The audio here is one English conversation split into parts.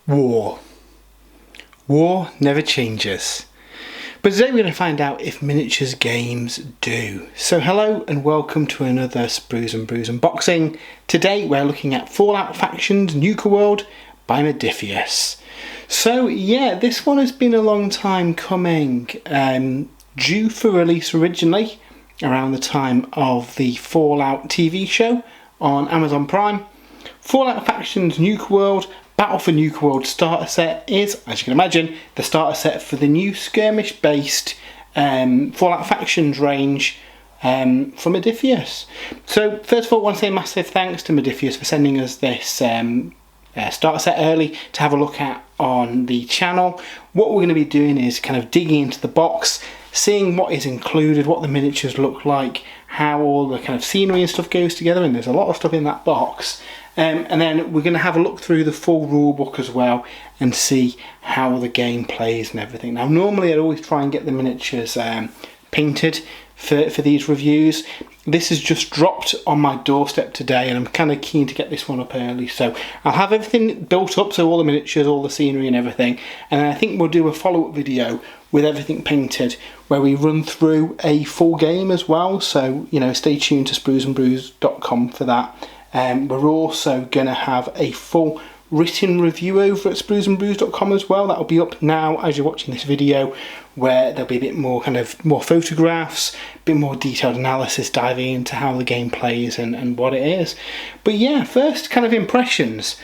War. War never changes. But today we're going to find out if miniatures games do. So hello and welcome to another Sprues and Brews unboxing. Today we're looking at Fallout Factions Nuka-World by Modiphius. So yeah, this one has been a long time coming. Due for release originally around the time of the Fallout TV show on Amazon Prime. Fallout Factions Nuka-World Battle for Nuka-World Starter Set is, as you can imagine, the starter set for the new skirmish-based Fallout Factions range from Modiphius. So first of all, I want to say a massive thanks to Modiphius for sending us this starter set early to have a look at on the channel. What we're going to be doing is kind of digging into the box, seeing what is included, what the miniatures look like, how all the kind of scenery and stuff goes together, and there's a lot of stuff in that box. And then we're going to have a look through the full rulebook as well and see how the game plays and everything. Now normally I'd always try and get the miniatures painted for these reviews. This has just dropped on my doorstep today and I'm kind of keen to get this one up early. So I'll have everything built up, so all the miniatures, all the scenery and everything. And then I think we'll do a follow-up video with everything painted where we run through a full game as well. So, you know, stay tuned to spruesandbrews.com for that. We're also going to have a full written review over at spruesandbrews.com as well. That'll be up now as you're watching this video, where there'll be a bit more more photographs, a bit more detailed analysis diving into how the game plays and what it is. But yeah, first kind of impressions.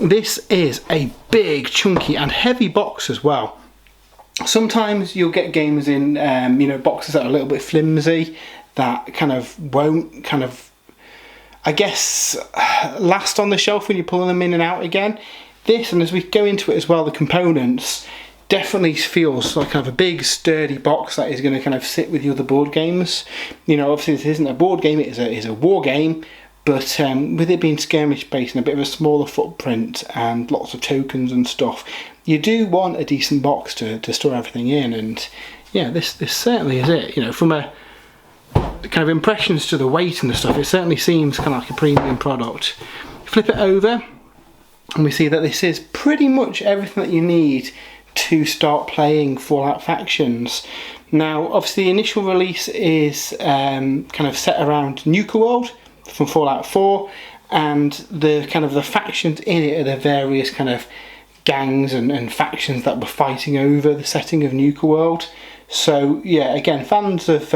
This is a big, chunky and heavy box as well. Sometimes you'll get games in boxes that are a little bit flimsy, that kind of won't I guess last on the shelf when you're pulling them in and out again. This, and as we go into it as well, the components definitely feels like kind of a big sturdy box that is going to kind of sit with your other board games. You know, obviously this isn't a board game, it is a war game, but with it being skirmish based and a bit of a smaller footprint and lots of tokens and stuff, you do want a decent box to store everything in. And yeah, this certainly is it. You know, from a kind of impressions to the weight and the stuff, it certainly seems kind of like a premium product. Flip it over and we see that this is pretty much everything that you need to start playing Fallout Factions. Now obviously the initial release is kind of set around Nuka-World from Fallout 4, and the kind of the factions in it are the various kind of gangs and factions that were fighting over the setting of Nuka-World. So yeah, again, fans of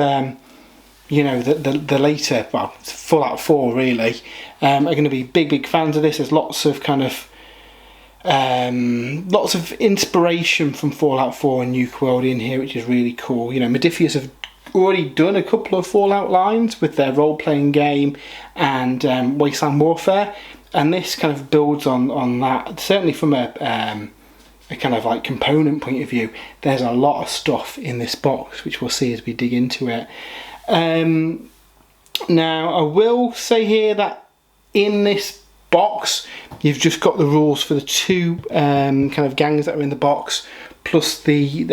you know, the later, well, Fallout 4 really, are going to be big fans of this. There's lots of kind of lots of inspiration from Fallout 4 and Nuka-World in here, which is really cool. You know, Modiphius have already done a couple of Fallout lines with their role-playing game and Wasteland Warfare, and this kind of builds on that. Certainly from a kind of like component point of view, there's a lot of stuff in this box, which we'll see as we dig into it. Now I will say here that in this box you've just got the rules for the two kind of gangs that are in the box, plus the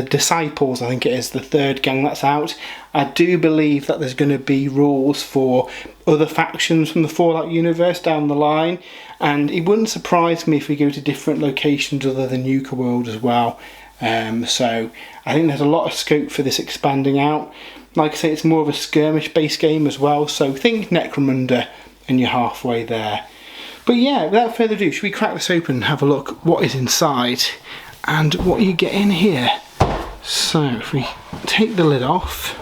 Disciples, I think it is the third gang that's out. I do believe that there's going to be rules for other factions from the Fallout universe down the line, and it wouldn't surprise me if we go to different locations other than Nuka-World as well. So I think there's a lot of scope for this expanding out. Like I say, it's more of a skirmish based game as well, so think Necromunda and you're halfway there. But yeah, without further ado, should we crack this open and have a look what is inside and what you get in here. So if we take the lid off,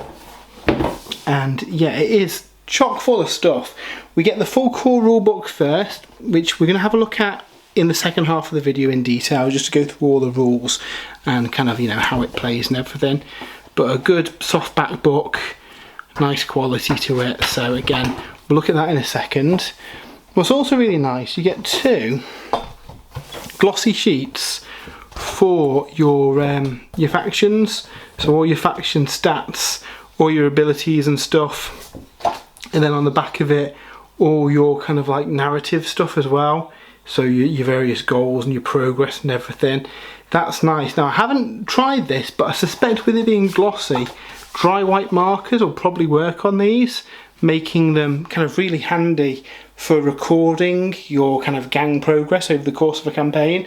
and yeah, it is chock full of stuff. We get the full core rulebook first, which we're going to have a look at in the second half of the video in detail, just to go through all the rules and kind of, you know, how it plays and everything. But a good softback book, nice quality to it. So again, we'll look at that in a second. What's also really nice, you get two glossy sheets for your factions. So all your faction stats, all your abilities and stuff, and then on the back of it, all your kind of like narrative stuff as well. So your various goals and your progress and everything. That's nice. Now I haven't tried this, but I suspect with it being glossy, dry white markers will probably work on these, making them kind of really handy for recording your kind of gang progress over the course of a campaign.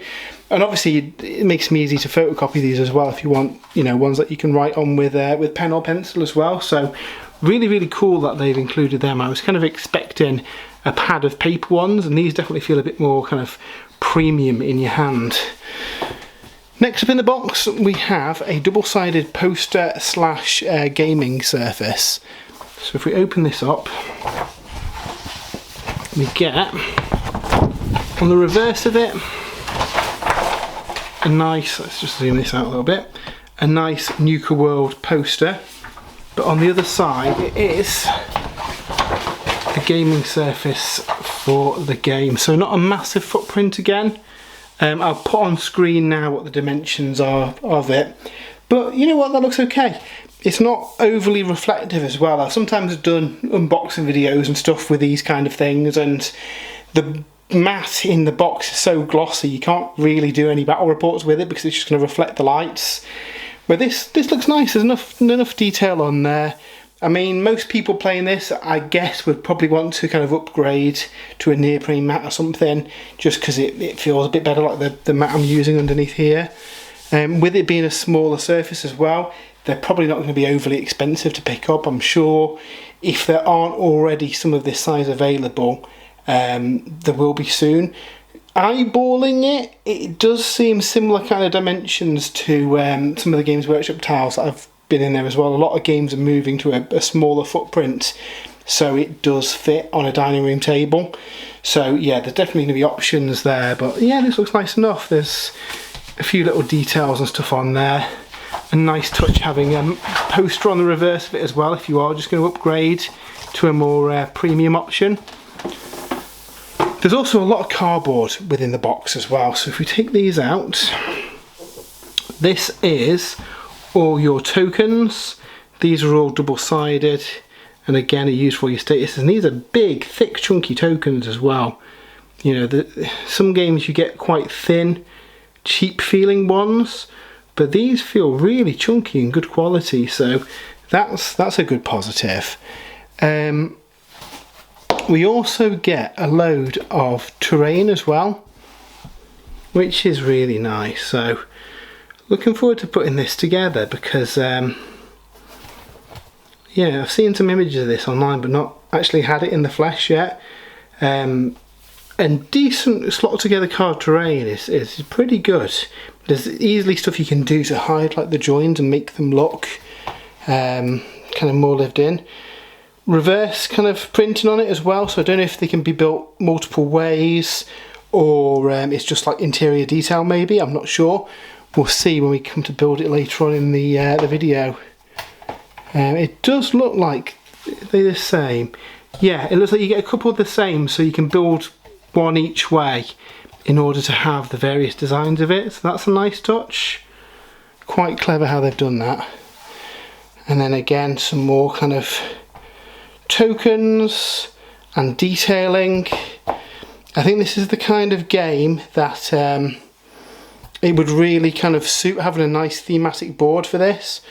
And obviously it makes them easy to photocopy these as well if you want, you know, ones that you can write on with pen or pencil as well. So really cool that they've included them. I was kind of expecting a pad of paper ones, and these definitely feel a bit more kind of premium in your hand. Next up in the box we have a double-sided poster slash gaming surface. So if we open this up, we get, on the reverse of it, a nice, let's just zoom this out a little bit, a nice Nuka-World poster, but on the other side it is the gaming surface for the game. So not a massive footprint again. I'll put on screen now what the dimensions are of it, but you know what, that looks okay. It's not overly reflective as well. I've sometimes done unboxing videos and stuff with these kind of things, and the matte in the box is so glossy you can't really do any battle reports with it because it's just going to reflect the lights. But this looks nice. There's enough detail on there. I mean, most people playing this, I guess, would probably want to kind of upgrade to a neoprene matte or something, just because it feels a bit better like the matte I'm using underneath here. With it being a smaller surface as well, they're probably not going to be overly expensive to pick up. I'm sure if there aren't already some of this size available, there will be soon. Eyeballing it, it does seem similar kind of dimensions to some of the Games Workshop tiles that I've been in there as well. A lot of games are moving to a smaller footprint, so it does fit on a dining room table. So yeah, there's definitely going to be options there, but yeah, this looks nice enough. There's a few little details and stuff on there. A nice touch having a poster on the reverse of it as well if you are just going to upgrade to a more premium option. There's also a lot of cardboard within the box as well, so if we take these out, this is all your tokens. These are all double-sided and again are used for your statuses, and these are big, thick, chunky tokens as well. You know, some games you get quite thin, cheap feeling ones, but these feel really chunky and good quality, so that's a good positive. We also get a load of terrain as well, which is really nice. So looking forward to putting this together because yeah, I've seen some images of this online but not actually had it in the flesh yet. And decent slot together card terrain is pretty good. There's easily stuff you can do to hide like the joins and make them look kind of more lived in. Reverse kind of printing on it as well, so I don't know if they can be built multiple ways or it's just like interior detail maybe, I'm not sure. We'll see when we come to build it later on in the video. It does look like they're the same. Yeah, it looks like you get a couple of the same, so you can build one each way in order to have the various designs of it, so that's a nice touch. Quite clever how they've done that. And then again some more kind of tokens and detailing. I think this is the kind of game that it would really kind of suit having a nice thematic board for this.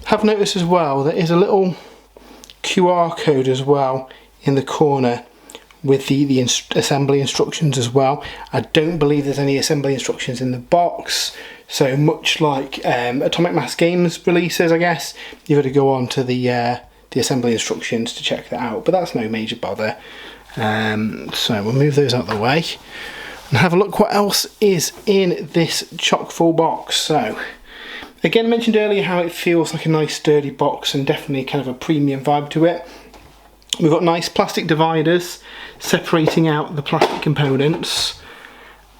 Have noticed as well there is a little QR code as well in the corner with the assembly instructions as well. I don't believe there's any assembly instructions in the box, so much like Atomic Mass Games releases, I guess, you've got to go on to the assembly instructions to check that out, but that's no major bother. So we'll move those out of the way and have a look what else is in this chock full box. So again, I mentioned earlier how it feels like a nice sturdy box and definitely kind of a premium vibe to it. We've got nice plastic dividers separating out the plastic components,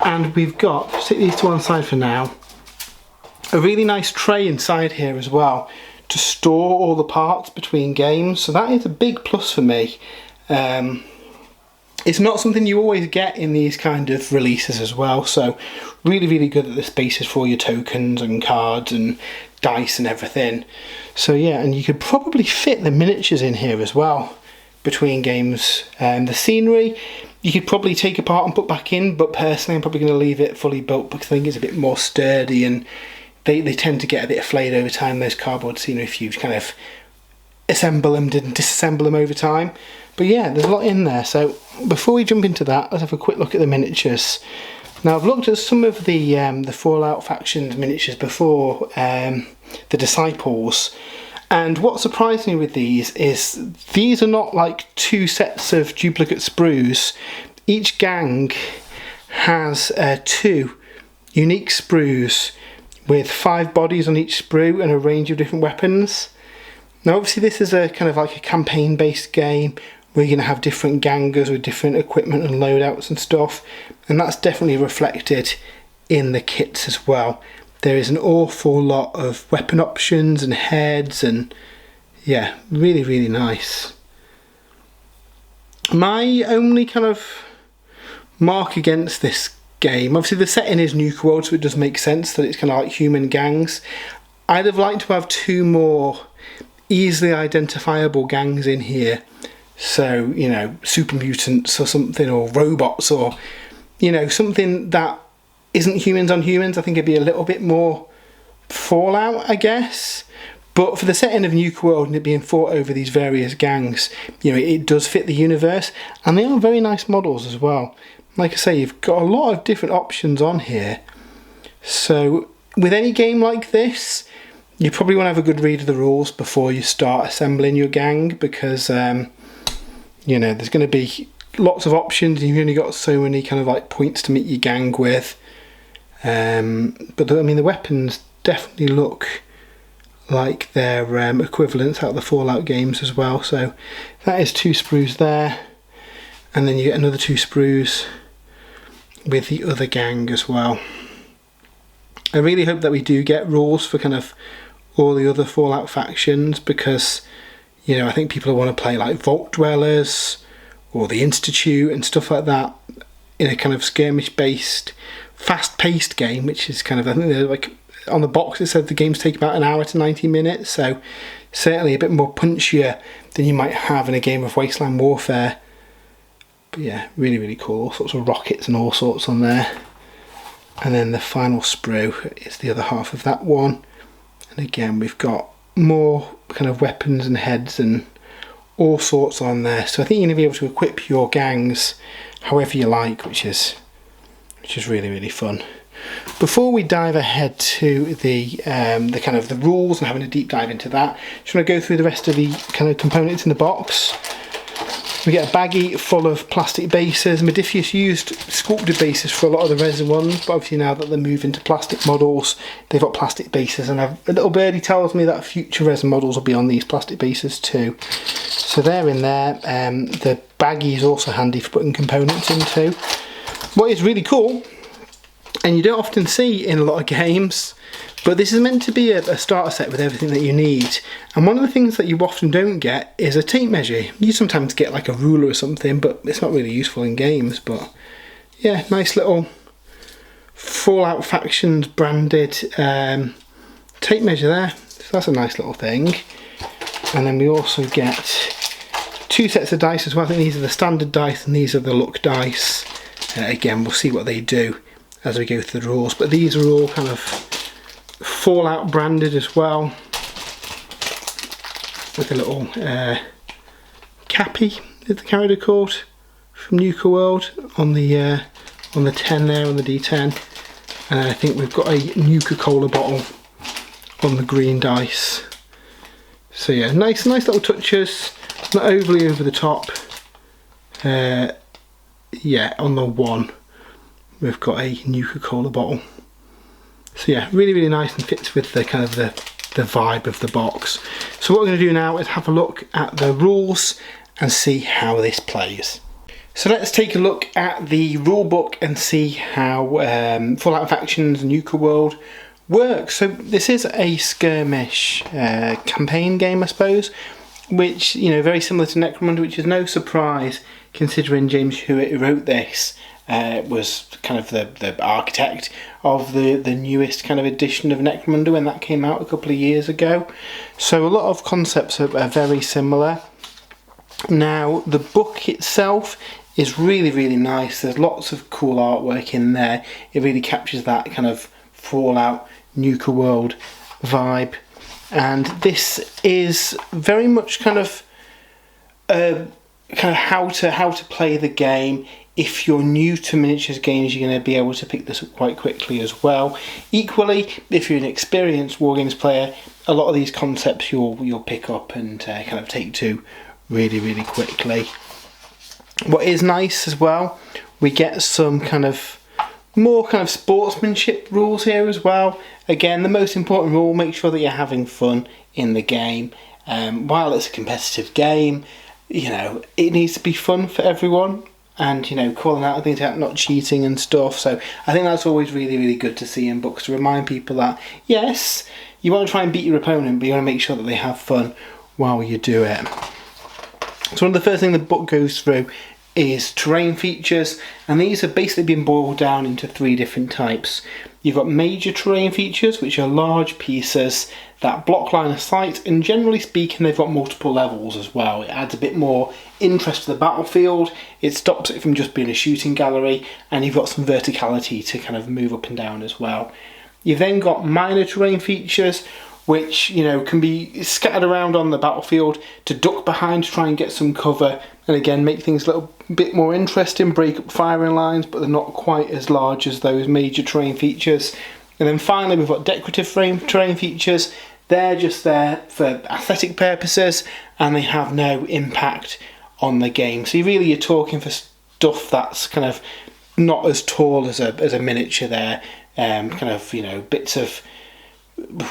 and we've got, just take these to one side for now, a really nice tray inside here as well to store all the parts between games, so that is a big plus for me. It's not something you always get in these kind of releases as well, so really good that the space is for your tokens and cards and dice and everything. So yeah, and you could probably fit the miniatures in here as well between games. The scenery you could probably take apart and put back in, but personally I'm probably going to leave it fully built because I think it's a bit more sturdy, and they tend to get a bit flayed over time, those cardboard scenery, if you kind of assemble them and disassemble them over time. But yeah, there's a lot in there. So before we jump into that, let's have a quick look at the miniatures. Now I've looked at some of the Fallout Factions miniatures before, the Disciples, and what surprised me with these is these are not like two sets of duplicate sprues. Each gang has 2 unique sprues with 5 bodies on each sprue and a range of different weapons. Now obviously this is a kind of like a campaign based game where you're going to have different gangers with different equipment and loadouts and stuff, and that's definitely reflected in the kits as well. There is an awful lot of weapon options and heads, and yeah, really, really nice. My only kind of mark against this game, obviously the setting is Nuka-World, so it does make sense that it's kind of like human gangs. I'd have liked to have 2 more easily identifiable gangs in here. So, you know, super mutants or something, or robots, or, you know, something that isn't humans on humans. I think it'd be a little bit more Fallout, I guess. But for the setting of Nuka-World and it being fought over these various gangs, you know, it does fit the universe, and they are very nice models as well. Like I say, you've got a lot of different options on here. So with any game like this, you probably want to have a good read of the rules before you start assembling your gang, because you know, there's going to be lots of options and you've only got so many kind of like points to meet your gang with. But I mean, the weapons definitely look like their equivalents out of the Fallout games as well. So that is 2 sprues there, and then you get another 2 sprues with the other gang as well. I really hope that we do get rules for kind of all the other Fallout factions, because, you know, I think people want to play like Vault Dwellers or the Institute and stuff like that in a kind of skirmish-based, fast-paced game, which is kind of, I think they're like, on the box it said the games take about 1 hour to 90 minutes, so certainly a bit more punchier than you might have in a game of Wasteland Warfare. But yeah, really, really cool. All sorts of rockets and all sorts on there. And then the final sprue is the other half of that one. And again, we've got more kind of weapons and heads and all sorts on there. So I think you're going to be able to equip your gangs however you like, which is really, really fun. Before we dive ahead to the kind of the rules and having a deep dive into that, just want to go through the rest of the kind of components in the box. We get a baggie full of plastic bases. Modiphius used sculpted bases for a lot of the resin ones, but obviously now that they're moving to plastic models, they've got plastic bases, and a little birdie tells me that future resin models will be on these plastic bases too. So they're in there. The baggie is also handy for putting components into. What is really cool, and you don't often see in a lot of games, but this is meant to be a starter set with everything that you need. And one of the things that you often don't get is a tape measure. You sometimes get like a ruler or something, but it's not really useful in games. But yeah, nice little Fallout Factions branded tape measure there. So that's a nice little thing. And then we also get 2 sets of dice as well. I think these are the standard dice and these are the luck dice. Again, we'll see what they do as we go through the rules. But these are all kind of Fallout branded as well, with a little cappy, is the character called, from Nuka-World on the 10 there, on the D10, and I think we've got a Nuka-Cola bottle on the green dice. So yeah, nice little touches, not overly over the top. Yeah, on the 1 we've got a Nuka-Cola bottle. So yeah, really, really nice and fits with the kind of the vibe of the box. So what we're going to do now is have a look at the rules and see how this plays. So let's take a look at the rule book and see how Fallout Factions and Nuka-World works. So this is a skirmish campaign game, I suppose, which, you know, very similar to Necromunda, which is no surprise considering James Hewitt, who wrote this, was kind of the architect of the newest kind of edition of Necromunda when that came out a couple of years ago. So a lot of concepts are very similar. Now the book itself is really, really nice. There's lots of cool artwork in there. It really captures that kind of Fallout Nuka-World vibe. and this is very much kind of how to play the game. If you're new to miniatures games, you're going to be able to pick this up quite quickly as well. Equally, if you're an experienced Wargames player, a lot of these concepts you'll pick up and kind of take to really quickly. What is nice as well, we get some more sportsmanship rules here as well. Again, the most important rule: make sure that you're having fun in the game. While it's a competitive game, it needs to be fun for everyone. And calling out things out, not cheating and stuff. So I think that's always really good to see in books, to remind people that yes, you want to try and beat your opponent, but you want to make sure that they have fun while you do it. So one of the first things the book goes through is terrain features, and these have basically been boiled down into 3 different types. You've got major terrain features, which are large pieces that block line of sight, and generally speaking they've got multiple levels as well. It adds a bit more interest to the battlefield, it stops it from just being a shooting gallery, and you've got some verticality to kind of move up and down as well. You've then got minor terrain features, which can be scattered around on the battlefield to duck behind to try and get some cover, and again make things a little bit more interesting, break up firing lines, but they're not quite as large as those major terrain features. And then finally we've got decorative terrain features. They're just there for aesthetic purposes and they have no impact on the game. So you're talking for stuff that's kind of not as tall as a miniature there, bits of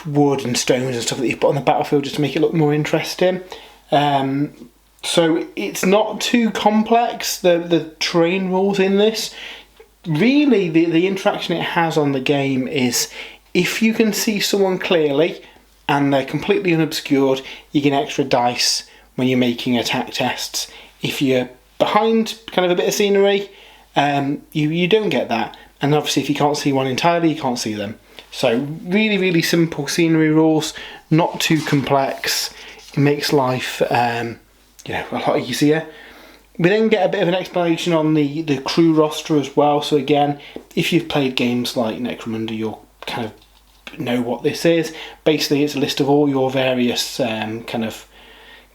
wood and stones and stuff that you put on the battlefield just to make it look more interesting. So it's not too complex, the terrain rules in this. Really the interaction it has on the game is, if you can see someone clearly and they're completely unobscured, you get extra dice when you're making attack tests. If you're behind kind of a bit of scenery, you don't get that, and obviously if you can't see one entirely, you can't see them. So really simple scenery rules, not too complex. It makes life a lot easier. We then get a bit of an explanation on the crew roster as well. So again, if you've played games like Necromunda, you'll kind of know what this is. Basically it's a list of all your various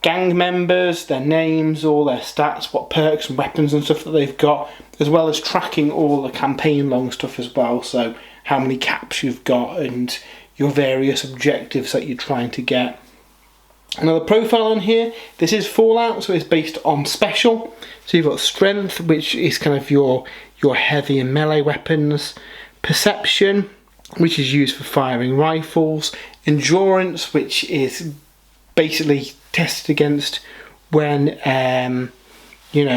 gang members, their names, all their stats, what perks and weapons and stuff that they've got, as well as tracking all the campaign long stuff as well. So how many caps you've got and your various objectives that you're trying to get. Another profile on here, this is Fallout, so it's based on special. So you've got strength, which is kind of your heavy and melee weapons, perception, which is used for firing rifles, endurance, which is basically tested against when you're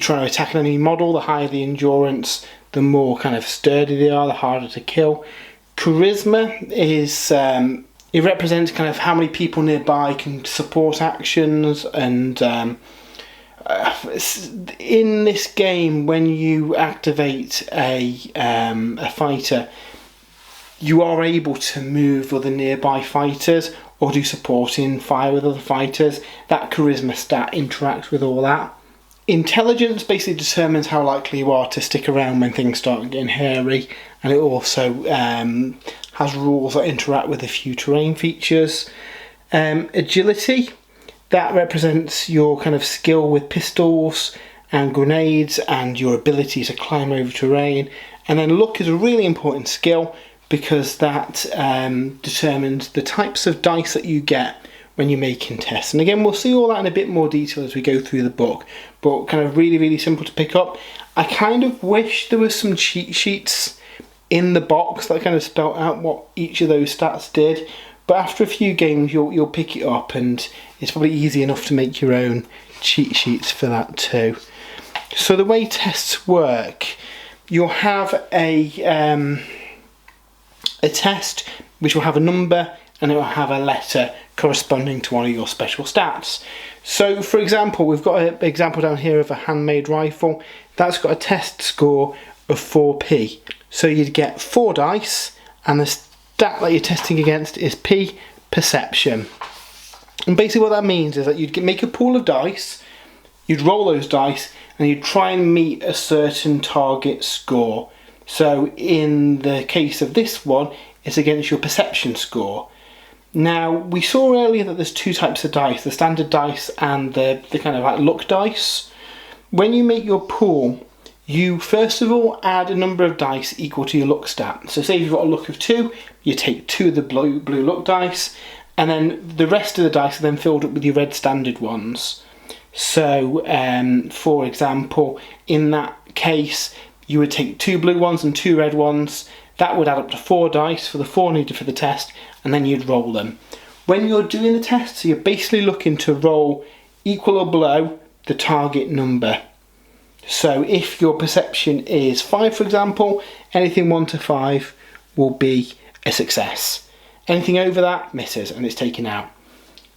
trying to attack an enemy model. The higher the endurance, the more kind of sturdy they are, the harder to kill. Charisma is it represents kind of how many people nearby can support actions, and in this game when you activate a fighter, you are able to move other nearby fighters or do supporting fire with other fighters. That charisma stat interacts with all that. Intelligence basically determines how likely you are to stick around when things start getting hairy, and it also has rules that interact with a few terrain features. Agility, that represents your kind of skill with pistols and grenades and your ability to climb over terrain. And then luck is a really important skill, because that determines the types of dice that you get when you're making tests. And again, we'll see all that in a bit more detail as we go through the book, but kind of really simple to pick up. I kind of wish there was some cheat sheets in the box that kind of spelt out what each of those stats did, but after a few games you'll pick it up, and it's probably easy enough to make your own cheat sheets for that too. So the way tests work, you'll have a test which will have a number and it will have a letter corresponding to one of your special stats. So for example, we've got an example down here of a handmade rifle. That's got a test score of 4p. So you'd get 4 dice, and the stat that you're testing against is P, perception. And basically what that means is that you'd make a pool of dice, you'd roll those dice, and you'd try and meet a certain target score. So in the case of this one, it's against your perception score. Now, we saw earlier that there's two types of dice, the standard dice and the kind of like luck dice. When you make your pool, you first of all add a number of dice equal to your luck stat. So say if you've got a luck of 2, you take 2 of the blue luck dice, and then the rest of the dice are then filled up with your red standard ones. So, for example, in that case, you would take 2 blue ones and 2 red ones. That would add up to 4 dice for the 4 needed for the test, and then you'd roll them. When you're doing the test, so you're basically looking to roll equal or below the target number. So if your perception is 5, for example, anything 1 to 5 will be a success. Anything over that misses and it's taken out.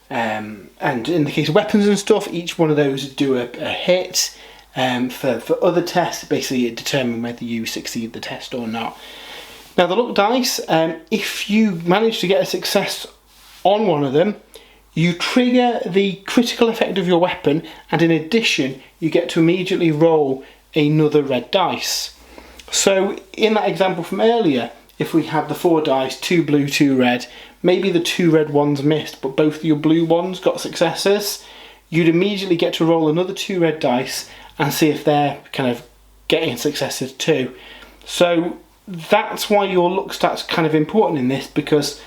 And in the case of weapons and stuff, each one of those do a hit. For other tests, basically it determines whether you succeed the test or not. Now the luck dice, if you manage to get a success on one of them, you trigger the critical effect of your weapon, and in addition you get to immediately roll another red dice. So in that example from earlier, if we had the 4 dice, 2 blue, 2 red, maybe the 2 red ones missed but both your blue ones got successes, you'd immediately get to roll another 2 red dice and see if they're kind of getting successes too. So that's why your luck stat's kind of important in this, because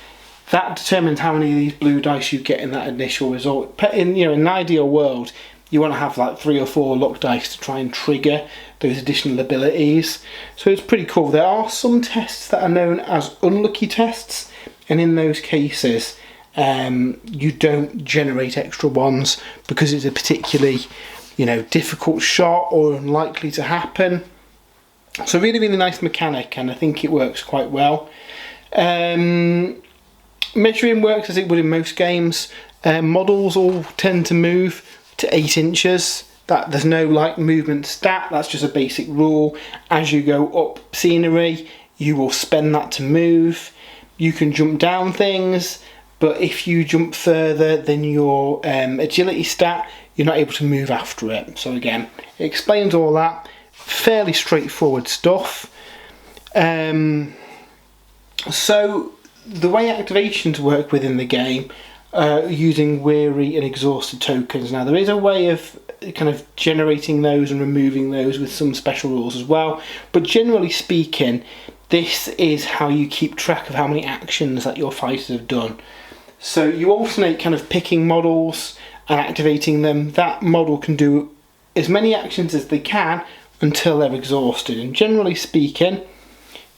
that determines how many of these blue dice you get in that initial result. In an ideal world, you want to have like 3 or 4 luck dice to try and trigger those additional abilities. So it's pretty cool. There are some tests that are known as unlucky tests, and in those cases you don't generate extra ones because it's a particularly difficult shot or unlikely to happen. So really nice mechanic, and I think it works quite well. Measuring works as it would in most games. Models all tend to move to 8 inches. That there's no like movement stat, that's just a basic rule. As you go up scenery, you will spend that to move. You can jump down things, but if you jump further than your agility stat, you're not able to move after it. So again, it explains all that. Fairly straightforward stuff. So the way activations work within the game, using weary and exhausted tokens. Now there is a way of kind of generating those and removing those with some special rules as well, but generally speaking, this is how you keep track of how many actions that your fighters have done. So you alternate kind of picking models and activating them. That model can do as many actions as they can until they're exhausted, and generally speaking,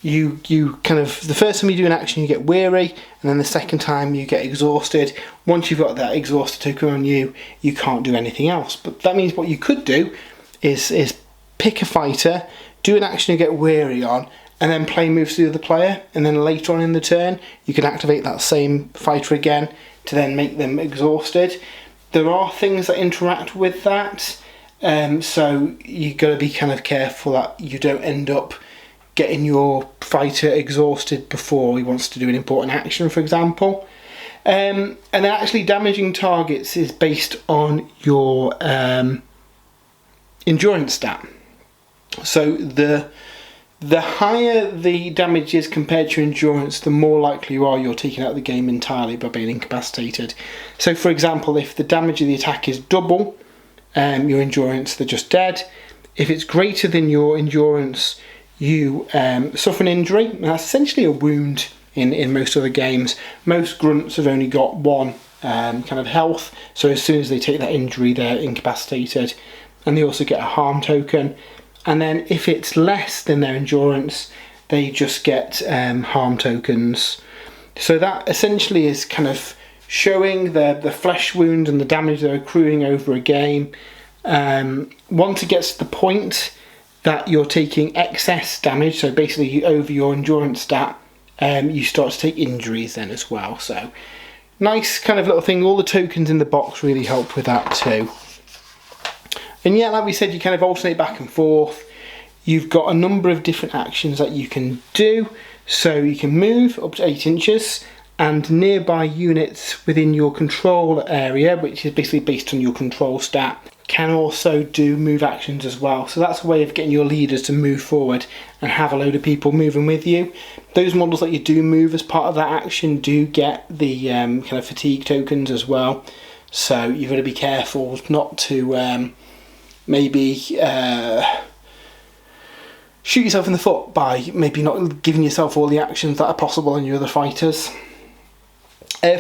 you kind of, the first time you do an action you get weary, and then the second time you get exhausted. Once you've got that exhausted token on you, you can't do anything else. But that means what you could do is pick a fighter, do an action you get weary on, and then play moves to the other player, and then later on in the turn you can activate that same fighter again to then make them exhausted. There are things that interact with that, so you've got to be kind of careful that you don't end up getting your fighter exhausted before he wants to do an important action, for example. And then actually damaging targets is based on your endurance stat. So the higher the damage is compared to your endurance, the more likely you are you're taken out of the game entirely by being incapacitated. So for example, if the damage of the attack is double your endurance, they're just dead. If it's greater than your endurance, you suffer an injury. That's essentially a wound in most other games. Most grunts have only got 1 kind of health, so as soon as they take that injury they're incapacitated, and they also get a harm token. And then if it's less than their endurance, they just get harm tokens. So that essentially is kind of showing the flesh wound and the damage they're accruing over a game. Once it gets to the point that you're taking excess damage, so basically over your endurance stat, you start to take injuries then as well. So nice kind of little thing. All the tokens in the box really help with that too. And yeah, like we said, you kind of alternate back and forth. You've got a number of different actions that you can do. So you can move up to 8 inches, and nearby units within your control area, which is basically based on your control stat, can also do move actions as well. So that's a way of getting your leaders to move forward and have a load of people moving with you. Those models that you do move as part of that action do get the kind of fatigue tokens as well. So you've got to be careful not to maybe shoot yourself in the foot by maybe not giving yourself all the actions that are possible on your other fighters.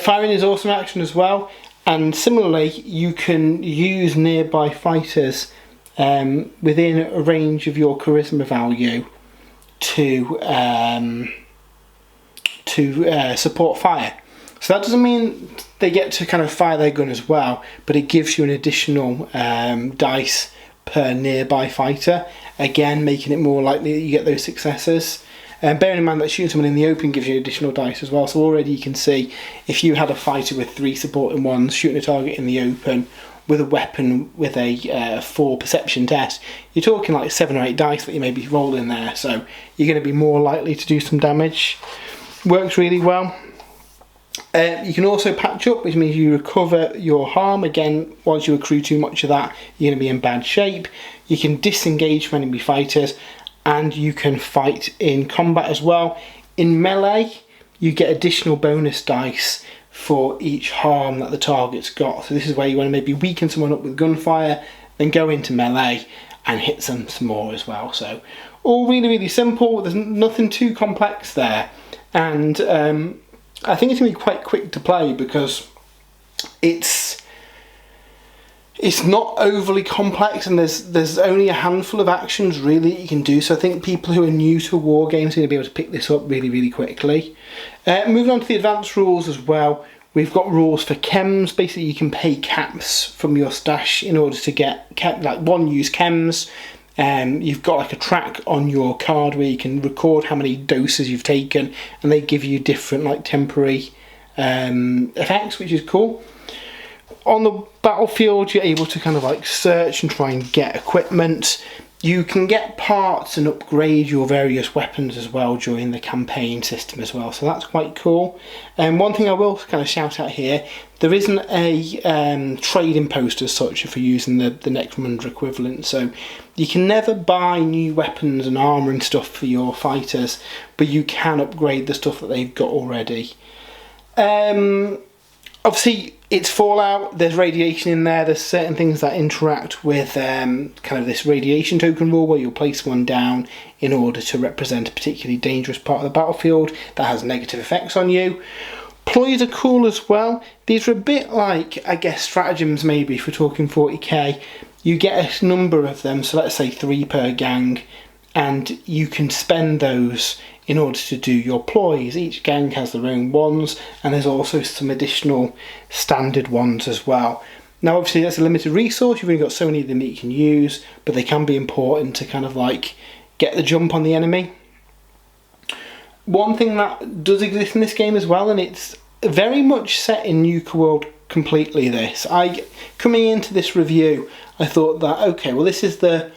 Firing is also an action as well. And similarly, you can use nearby fighters within a range of your charisma value to support fire. So that doesn't mean they get to kind of fire their gun as well, but it gives you an additional dice per nearby fighter, again making it more likely that you get those successes. Bearing in mind that shooting someone in the open gives you additional dice as well, so already you can see if you had a fighter with 3 supporting ones shooting a target in the open with a weapon with a 4 perception test, you're talking like 7 or 8 dice that you may be rolling there, so you're going to be more likely to do some damage. Works really well. You can also patch up, which means you recover your harm. Again, once you accrue too much of that, you're going to be in bad shape. You can disengage from enemy fighters, and you can fight in combat as well. In melee, you get additional bonus dice for each harm that the target's got. So this is where you want to maybe weaken someone up with gunfire, then go into melee and hit them some more as well. So all really, really simple. There's nothing too complex there. And I think it's going to be quite quick to play because it's not overly complex, and there's only a handful of actions really that you can do. So I think people who are new to war games are going to be able to pick this up really, really quickly. Moving on to the advanced rules as well, we've got rules for chems. Basically, you can pay caps from your stash in order to get like 1-use chems. You've got like a track on your card where you can record how many doses you've taken, and they give you different like temporary effects, which is cool. On the battlefield, you're able to kind of like search and try and get equipment. You can get parts and upgrade your various weapons as well during the campaign system as well, so that's quite cool. And one thing I will kind of shout out here, there isn't a trading post as such for using the Necromunda equivalent, so you can never buy new weapons and armour and stuff for your fighters, but you can upgrade the stuff that they've got already. Obviously, it's Fallout, there's radiation in there, there's certain things that interact with kind of this radiation token rule where you'll place one down in order to represent a particularly dangerous part of the battlefield that has negative effects on you. Ploys are cool as well. These are a bit like, I guess, stratagems maybe if we're talking 40k. You get a number of them, so let's say 3 per gang, and you can spend those in order to do your ploys. Each gang has their own ones, and there's also some additional standard ones as well. Now obviously that's a limited resource, you've only got so many of them that you can use, but they can be important to kind of like get the jump on the enemy. One thing that does exist in this game as well, and it's very much set in Nuka-World completely this. Coming into this review, I thought that, okay, well this is the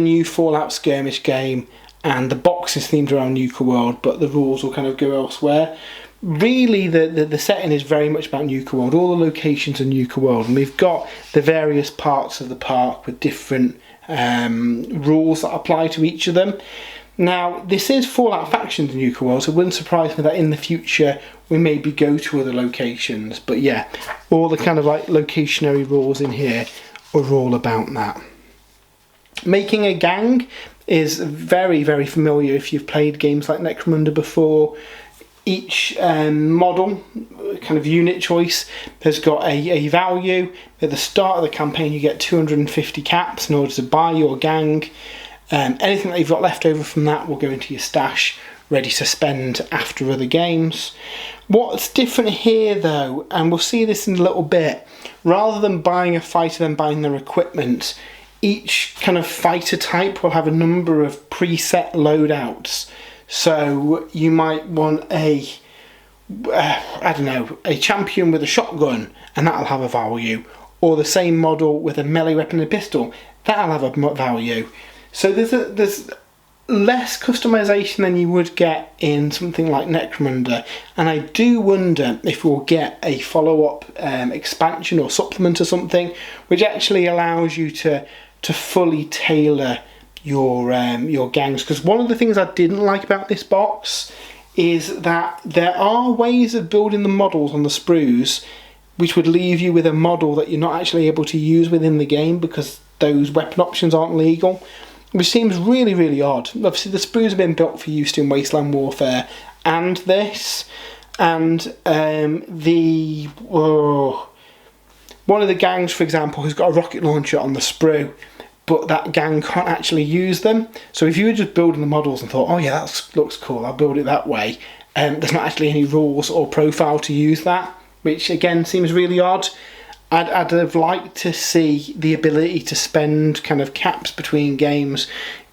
new Fallout skirmish game, and the box is themed around Nuka-World, but the rules will kind of go elsewhere. Really, the setting is very much about Nuka-World. All the locations are Nuka-World, and we've got the various parts of the park with different rules that apply to each of them. Now, this is Fallout Factions in Nuka-World, so it wouldn't surprise me that in the future we maybe go to other locations. But yeah, all the kind of like locationary rules in here are all about that. Making a gang is very, very familiar if you've played games like Necromunda before. Each model, kind of unit choice, has got a value. At the start of the campaign you get 250 caps in order to buy your gang. Anything that you've got left over from that will go into your stash, ready to spend after other games. What's different here though, and we'll see this in a little bit, rather than buying a fighter then buying their equipment, each kind of fighter type will have a number of preset loadouts. So you might want a champion with a shotgun, and that'll have a value. Or the same model with a melee weapon and a pistol, that'll have a value. So there's less customization than you would get in something like Necromunda, and I do wonder if we'll get a follow-up expansion or supplement or something which actually allows you to fully tailor your gangs. Because one of the things I didn't like about this box is that there are ways of building the models on the sprues which would leave you with a model that you're not actually able to use within the game because those weapon options aren't legal, which seems really, really odd. Obviously, the sprues have been built for use in Wasteland Warfare and this, and one of the gangs, for example, has got a rocket launcher on the sprue, but that gang can't actually use them. So if you were just building the models and thought, oh yeah, that looks cool, I'll build it that way, there's not actually any rules or profile to use that, which again seems really odd. I'd have liked to see the ability to spend kind of caps between games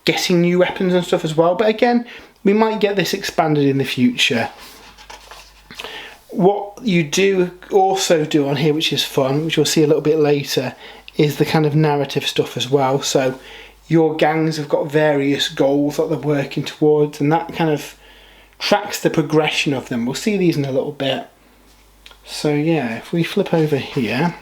getting new weapons and stuff as well, but again, we might get this expanded in the future. What you do also do on here, which is fun, which we'll see a little bit later, is the kind of narrative stuff as well. So your gangs have got various goals that they're working towards, and that kind of tracks the progression of them. We'll see these in a little bit. So yeah, if we flip over here,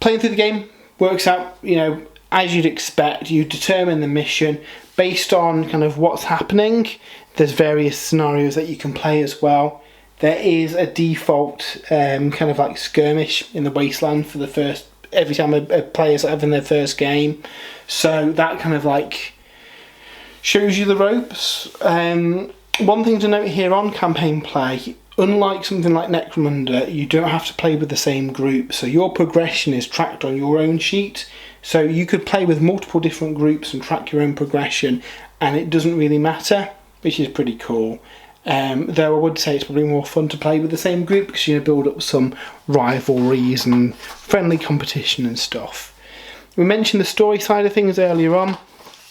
playing through the game works out, you know, as you'd expect. You determine the mission based on kind of what's happening. There's various scenarios that you can play as well. There is a default kind of like skirmish in the Wasteland for the first, every time a player's having their first game. So that kind of like shows you the ropes. One thing to note here on campaign play, unlike something like Necromunda, you don't have to play with the same group. So your progression is tracked on your own sheet. So you could play with multiple different groups and track your own progression, and it doesn't really matter, which is pretty cool. Though I would say it's probably more fun to play with the same group because you're going to build up some rivalries and friendly competition and stuff. We mentioned the story side of things earlier on,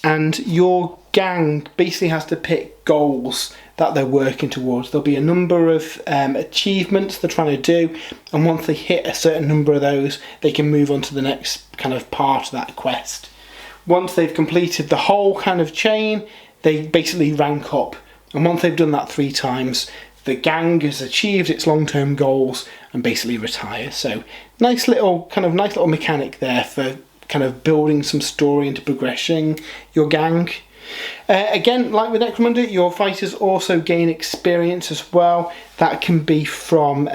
and your gang basically has to pick goals that they're working towards. There'll be a number of achievements they're trying to do, and once they hit a certain number of those, they can move on to the next kind of part of that quest. Once they've completed the whole kind of chain, they basically rank up, and once they've done that 3 times, the gang has achieved its long-term goals and basically retires. So nice little mechanic there for kind of building some story into progressing your gang. Again, like with Necromunda, your fighters also gain experience as well. That can be from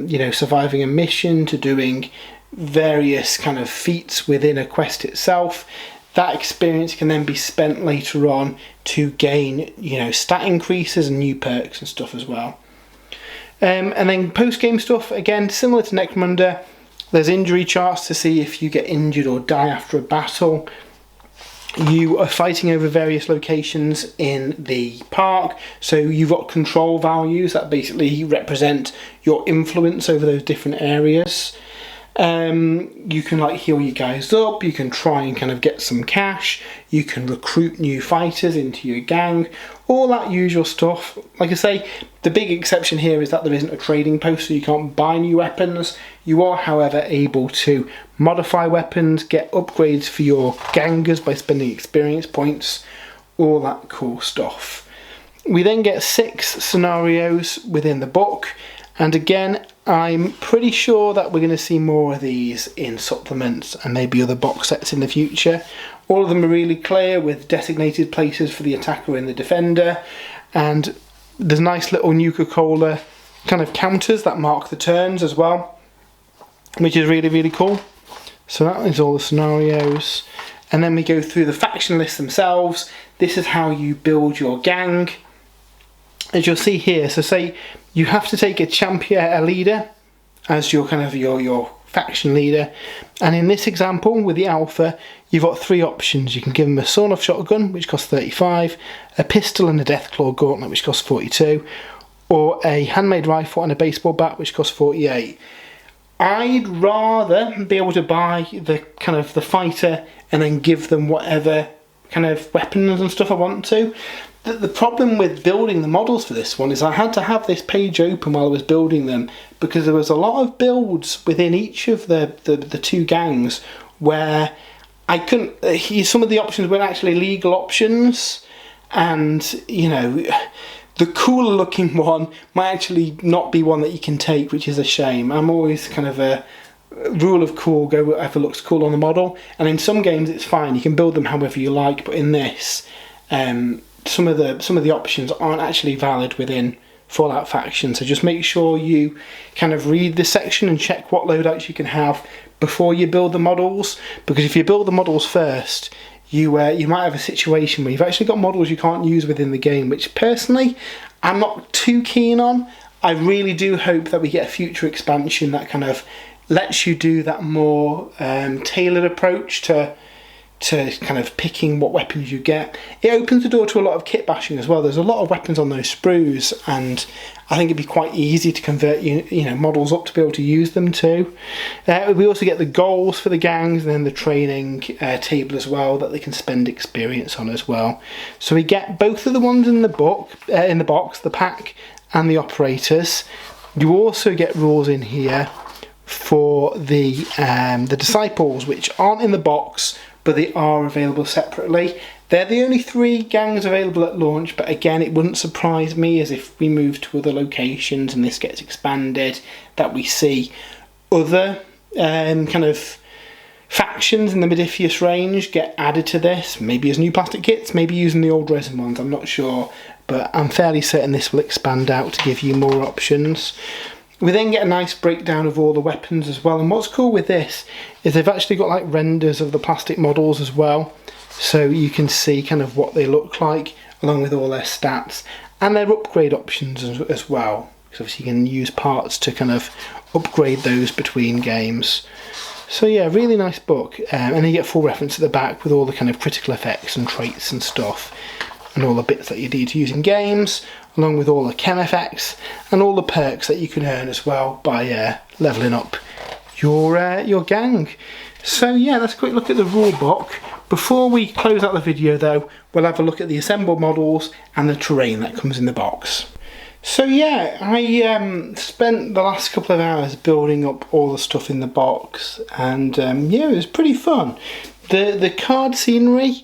you know, surviving a mission to doing various kind of feats within a quest itself. That experience can then be spent later on to gain, you know, stat increases and new perks and stuff as well. And then post-game stuff, again, similar to Necromunda, there's injury charts to see if you get injured or die after a battle. You are fighting over various locations in the park, so you've got control values that basically represent your influence over those different areas. You can like heal you guys up, you can try and kind of get some cash, you can recruit new fighters into your gang, all that usual stuff. Like I say, the big exception here is that there isn't a trading post, so you can't buy new weapons. You are, however, able to modify weapons, get upgrades for your gangers by spending experience points, all that cool stuff. We then get 6 scenarios within the book, and again, I'm pretty sure that we're going to see more of these in supplements and maybe other box sets in the future. All of them are really clear with designated places for the attacker and the defender, and there's nice little Nuka-Cola kind of counters that mark the turns as well, which is really, really cool. So that is all the scenarios, and then we go through the faction lists themselves. This is how you build your gang, as you'll see here. So say you have to take a champion, a leader, as your kind of your faction leader, and in this example with the alpha, you've got 3 options. You can give them a sawn-off shotgun, which costs 35, a pistol and a deathclaw gauntlet, which costs 42, or a handmade rifle and a baseball bat, which costs 48. I'd rather be able to buy the kind of the fighter and then give them whatever kind of weapons and stuff I want to. The problem with building the models for this one is I had to have this page open while I was building them, because there was a lot of builds within each of the 2 gangs where I couldn't, some of the options weren't actually legal options, and you know, the cooler looking one might actually not be one that you can take, which is a shame. I'm always kind of a rule of cool, go whatever looks cool on the model, and in some games it's fine, you can build them however you like, but in this, some of the options aren't actually valid within Fallout Faction, so just make sure you kind of read this section and check what loadouts you can have before you build the models, because if you build the models first, you might have a situation where you've actually got models you can't use within the game, which personally I'm not too keen on. I really do hope that we get a future expansion that kind of lets you do that more tailored approach to kind of picking what weapons you get. It opens the door to a lot of kit bashing as well. There's a lot of weapons on those sprues, and I think it'd be quite easy to convert you know models up to be able to use them too. We also get the goals for the gangs, and then the training table as well that they can spend experience on as well. So we get both of the ones in the book, in the box, the pack and the operators. You also get rules in here for the disciples, which aren't in the box, but they are available separately. They're the only 3 gangs available at launch, but again, it wouldn't surprise me as if we move to other locations and this gets expanded, that we see other kind of factions in the Modiphius range get added to this, maybe as new plastic kits, maybe using the old resin ones, I'm not sure, but I'm fairly certain this will expand out to give you more options. We then get a nice breakdown of all the weapons as well, and what's cool with this is they've actually got like renders of the plastic models as well, so you can see kind of what they look like along with all their stats and their upgrade options as well, because obviously you can use parts to kind of upgrade those between games. So yeah, really nice book, and then you get full reference at the back with all the kind of critical effects and traits and stuff and all the bits that you need to use in games, along with all the chem effects and all the perks that you can earn as well by levelling up your gang. So yeah, let's quick look at the rule book. Before we close out the video though, we'll have a look at the assembled models and the terrain that comes in the box. So yeah, I spent the last couple of hours building up all the stuff in the box, and yeah, it was pretty fun. The card scenery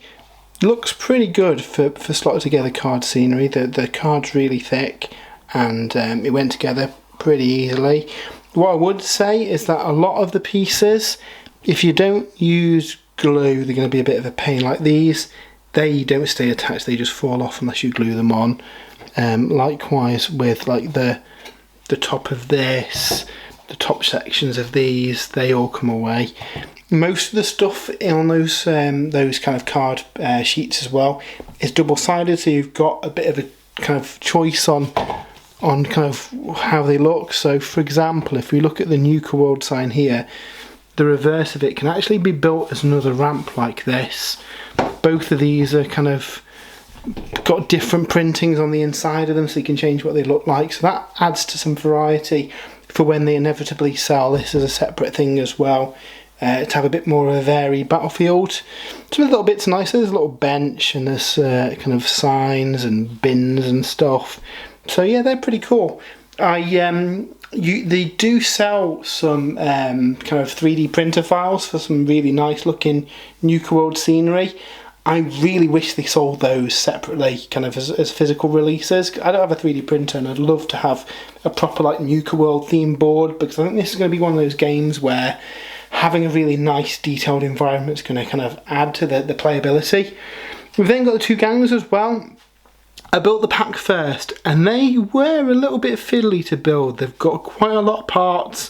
looks pretty good for slotted together card scenery. The card's really thick, and it went together pretty easily. What I would say is that a lot of the pieces, if you don't use glue, they're going to be a bit of a pain. Like these, they don't stay attached, they just fall off unless you glue them on. Likewise with like the top of this, the top sections of these, they all come away. Most of the stuff on those kind of card sheets as well is double-sided, so you've got a bit of a kind of choice on kind of how they look. So for example, if we look at the Nuka-World sign here, the reverse of it can actually be built as another ramp like this. Both of these are kind of got different printings on the inside of them, so you can change what they look like, so that adds to some variety for when they inevitably sell this as a separate thing as well, to have a bit more of a varied battlefield. Some of the little bits are nice. There's a little bench and there's kind of signs and bins and stuff, so yeah, they're pretty cool. They do sell some kind of 3D printer files for some really nice looking Nuka-World scenery. I really wish they sold those separately, kind of as physical releases. I don't have a 3D printer, and I'd love to have a proper like Nuka-World themed board, because I think this is going to be one of those games where having a really nice detailed environment is going to kind of add to the playability. We've then got the 2 gangs as well. I built the pack first, and they were a little bit fiddly to build. They've got quite a lot of parts,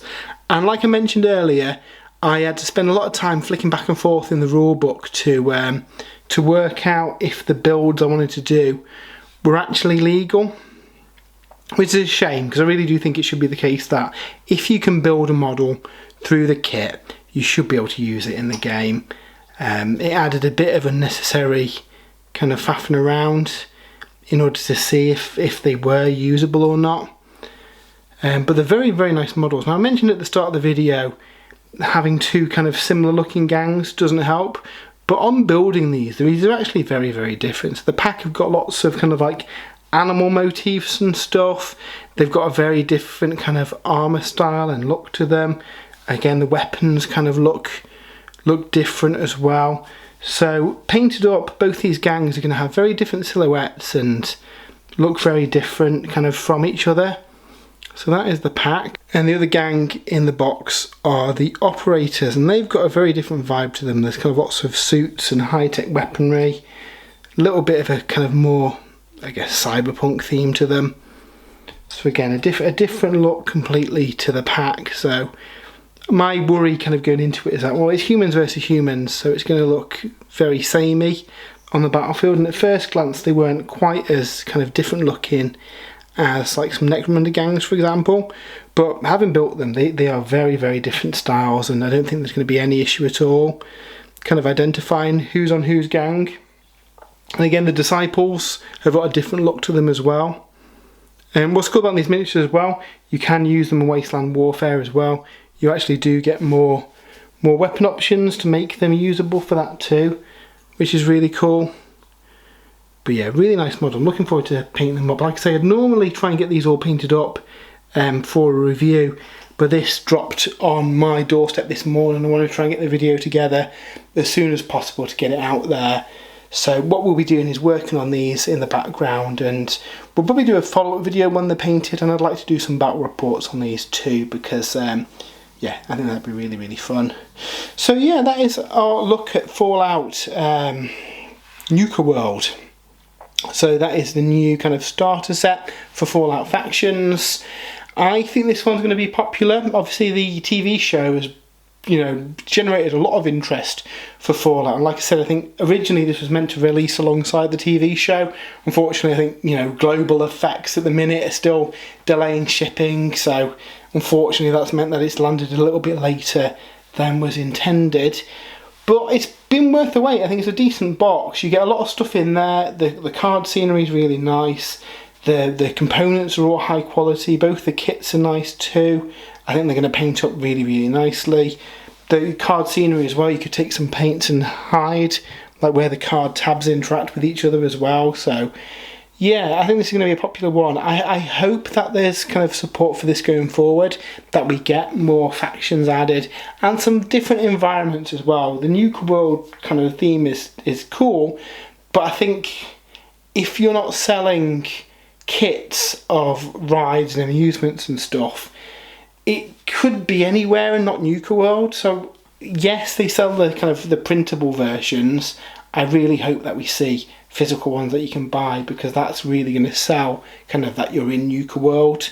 and like I mentioned earlier, I had to spend a lot of time flicking back and forth in the rulebook to work out if the builds I wanted to do were actually legal, which is a shame, because I really do think it should be the case that if you can build a model through the kit, you should be able to use it in the game. It added a bit of unnecessary kind of faffing around in order to see if they were usable or not. But they're very, very nice models. Now, I mentioned at the start of the video, having 2 kind of similar looking gangs doesn't help, but on building these are actually very, very different. So the pack have got lots of kind of like animal motifs and stuff. They've got a very different kind of armor style and look to them. Again, the weapons kind of look look different as well. So painted up, both these gangs are going to have very different silhouettes and look very different kind of from each other. So that is the pack. And the other gang in the box are the operators, and they've got a very different vibe to them. There's kind of lots of suits and high-tech weaponry, a little bit of a kind of more, I guess, cyberpunk theme to them. So again, a different look completely to the pack. So my worry kind of going into it is that, well, it's humans versus humans, so it's going to look very samey on the battlefield. And at first glance, they weren't quite as kind of different looking as like some Necromunda gangs, for example. But having built them, they are very, very different styles, and I don't think there's going to be any issue at all kind of identifying who's on whose gang. And again, the Disciples have got a different look to them as well. And what's cool about these miniatures as well, you can use them in Wasteland Warfare as well. You actually do get more weapon options to make them usable for that too, which is really cool. But yeah, really nice model. I'm looking forward to painting them up. Like I say, I'd normally try and get these all painted up for a review, but this dropped on my doorstep this morning. I want to try and get the video together as soon as possible to get it out there. So what we'll be doing is working on these in the background, and we'll probably do a follow-up video when they're painted, and I'd like to do some battle reports on these too, because yeah, I think that'd be really, really fun. So yeah, that is our look at Fallout Nuka-World. So that is the new kind of starter set for Fallout factions. I think this one's going to be popular. Obviously the TV show has, you know, generated a lot of interest for Fallout, and like I said, I think originally this was meant to release alongside the TV show. Unfortunately, I think, you know, global effects at the minute are still delaying shipping, so unfortunately that's meant that it's landed a little bit later than was intended. But it's been worth the wait. I think it's a decent box. You get a lot of stuff in there. The card scenery is really nice. The components are all high quality. Both the kits are nice too. I think they're going to paint up really, really nicely. The card scenery as well, you could take some paints and hide, like where the card tabs interact with each other as well. So yeah, I think this is going to be a popular one. I hope that there's kind of support for this going forward, that we get more factions added and some different environments as well. The Nuka-World kind of theme is cool, but I think if you're not selling kits of rides and amusements and stuff, it could be anywhere and not Nuka-World. So yes, they sell the kind of the printable versions. I really hope that we see physical ones that you can buy, because that's really going to sell kind of that you're in Nuka-World.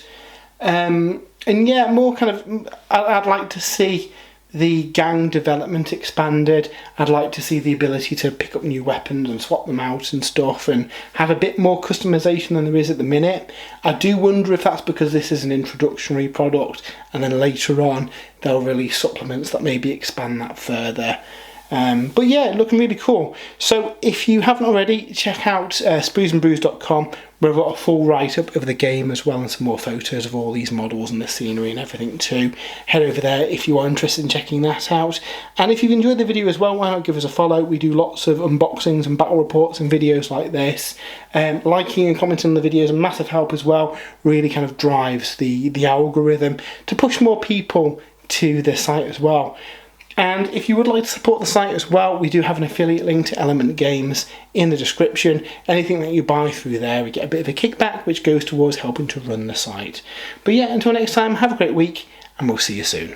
And yeah, more kind of, I'd like to see the gang development expanded. I'd like to see the ability to pick up new weapons and swap them out and stuff, and have a bit more customization than there is at the minute. I do wonder if that's because this is an introductory product, and then later on they'll release supplements that maybe expand that further. But yeah, looking really cool. So if you haven't already, check out spruesandbrews.com, where we've got a full write-up of the game as well, and some more photos of all these models and the scenery and everything too. Head over there if you are interested in checking that out. And if you've enjoyed the video as well, why not give us a follow? We do lots of unboxings and battle reports and videos like this. Liking and commenting on the videos is a massive help as well. Really kind of drives the algorithm to push more people to the site as well. And if you would like to support the site as well, we do have an affiliate link to Element Games in the description. Anything that you buy through there, we get a bit of a kickback, which goes towards helping to run the site. But yeah, until next time, have a great week, and we'll see you soon.